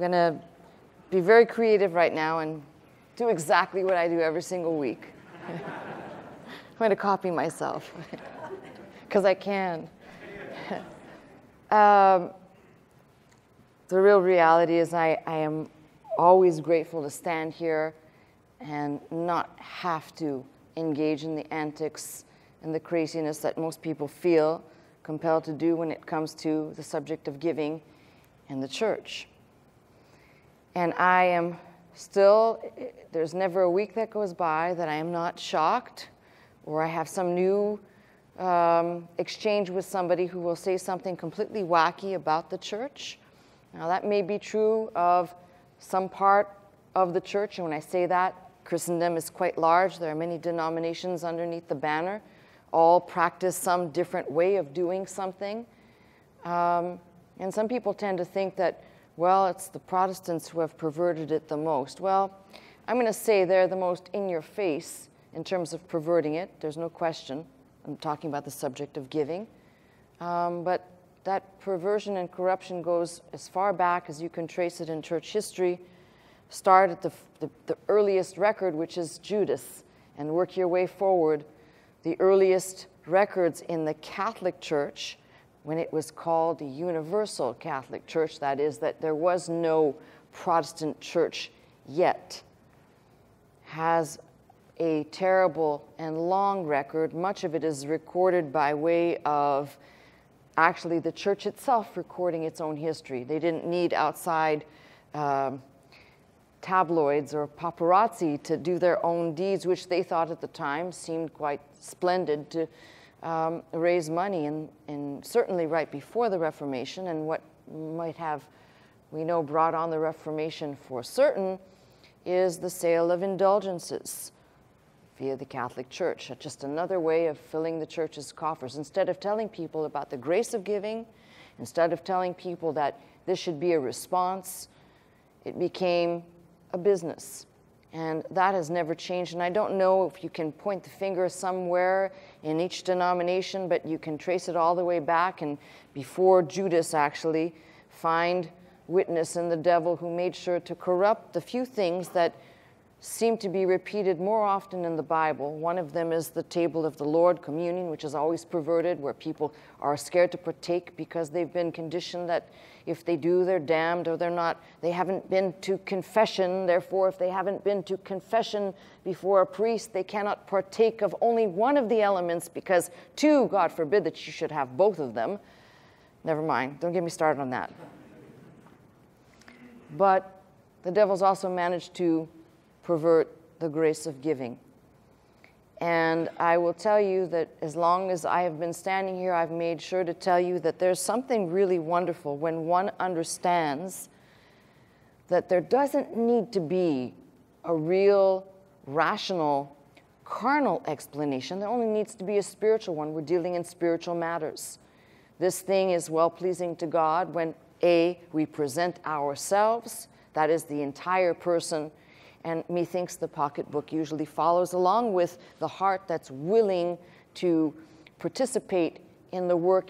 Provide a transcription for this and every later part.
going to be very creative right now and do exactly what I do every single week. I'm going to copy myself because I can. The real reality is I am always grateful to stand here and not have to engage in the antics and the craziness that most people feel compelled to do when it comes to the subject of giving in the church. And I am still, there's never a week that goes by that I am not shocked or I have some new exchange with somebody who will say something completely wacky about the church. Now that may be true of some part of the church, and when I say that, Christendom is quite large. There are many denominations underneath the banner. All practice some different way of doing something. And some people tend to think that, well, it's the Protestants who have perverted it the most. Well, I'm going to say they're the most in your face in terms of perverting it. There's no question. I'm talking about the subject of giving. But that perversion and corruption goes as far back as you can trace it in church history. Start at the earliest record, which is Judas, and work your way forward. The earliest records in the Catholic Church, when it was called the Universal Catholic Church, that is, that there was no Protestant church yet, has a terrible and long record. Much of it is recorded by way of actually the church itself recording its own history. They didn't need outside tabloids or paparazzi to do their own deeds, which they thought at the time seemed quite splendid to raise money, and certainly right before the Reformation, and what might have, we know, brought on the Reformation for certain is the sale of indulgences via the Catholic Church. Just another way of filling the church's coffers. Instead of telling people about the grace of giving, instead of telling people that this should be a response, it became a business. And that has never changed. And I don't know if you can point the finger somewhere in each denomination, but you can trace it all the way back and before Judas actually find witness in the devil who made sure to corrupt the few things that seem to be repeated more often in the Bible. One of them is the table of the Lord, communion, which is always perverted, where people are scared to partake because they've been conditioned that if they do, they're damned, or they haven't been to confession. Therefore, if they haven't been to confession before a priest, they cannot partake of only one of the elements because two, God forbid that you should have both of them. Never mind, don't get me started on that. But the devil's also managed to pervert the grace of giving. And I will tell you that as long as I have been standing here, I've made sure to tell you that there's something really wonderful when one understands that there doesn't need to be a real, rational, carnal explanation. There only needs to be a spiritual one. We're dealing in spiritual matters. This thing is well-pleasing to God when, A, we present ourselves, that is the entire person, and methinks the pocketbook usually follows along with the heart that's willing to participate in the work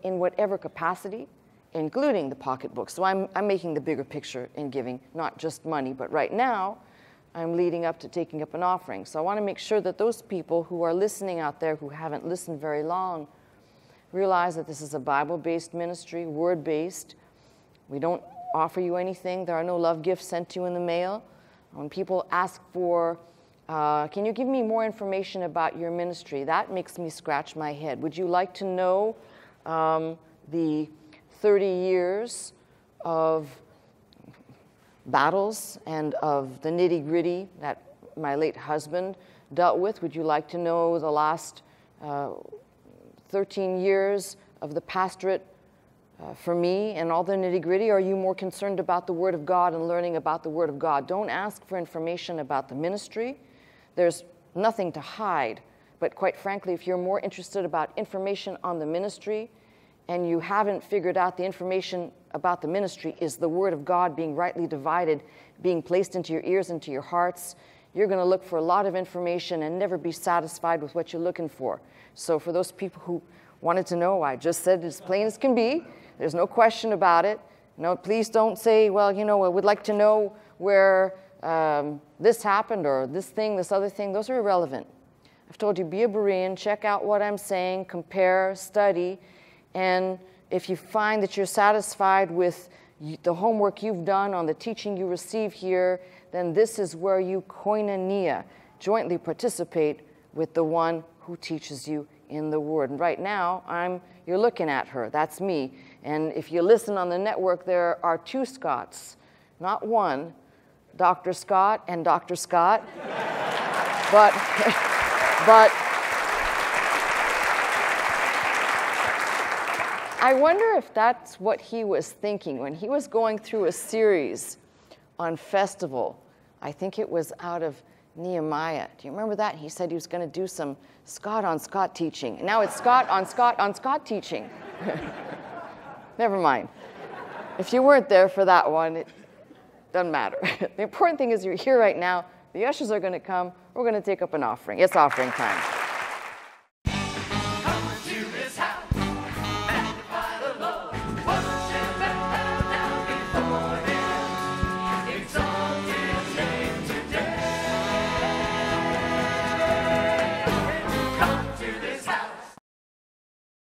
in whatever capacity, including the pocketbook. So I'm making the bigger picture in giving, not just money, but right now I'm leading up to taking up an offering. So I want to make sure that those people who are listening out there who haven't listened very long realize that this is a Bible-based ministry, word-based. We don't offer you anything. There are no love gifts sent to you in the mail. When people ask for, can you give me more information about your ministry? That makes me scratch my head. Would you like to know the 30 years of battles and of the nitty-gritty that my late husband dealt with? Would you like to know the last 13 years of the pastorate for me and all the nitty-gritty? Are you more concerned about the Word of God and learning about the Word of God? Don't ask for information about the ministry. There's nothing to hide. But quite frankly, if you're more interested about information on the ministry and you haven't figured out the information about the ministry is the Word of God being rightly divided, being placed into your ears, into your hearts, you're going to look for a lot of information and never be satisfied with what you're looking for. So for those people who wanted to know, I just said it as plain as can be. There's no question about it. No, please don't say, well, you know, I would like to know where this happened or this thing, this other thing. Those are irrelevant. I've told you, be a Berean, check out what I'm saying, compare, study, and if you find that you're satisfied with the homework you've done on the teaching you receive here, then this is where you koinonia, jointly participate with the one who teaches you in the Word. And right now, you're looking at her. That's me. And if you listen on the network, there are two Scotts, not one, Dr. Scott and Dr. Scott. but I wonder if that's what he was thinking when he was going through a series on festival. I think it was out of Nehemiah. Do you remember that? He said he was going to do some Scott on Scott teaching. And now it's Scott on Scott on Scott teaching. Never mind. If you weren't there for that one, it doesn't matter. The important thing is you're here right now. The ushers are going to come. We're going to take up an offering. It's offering time.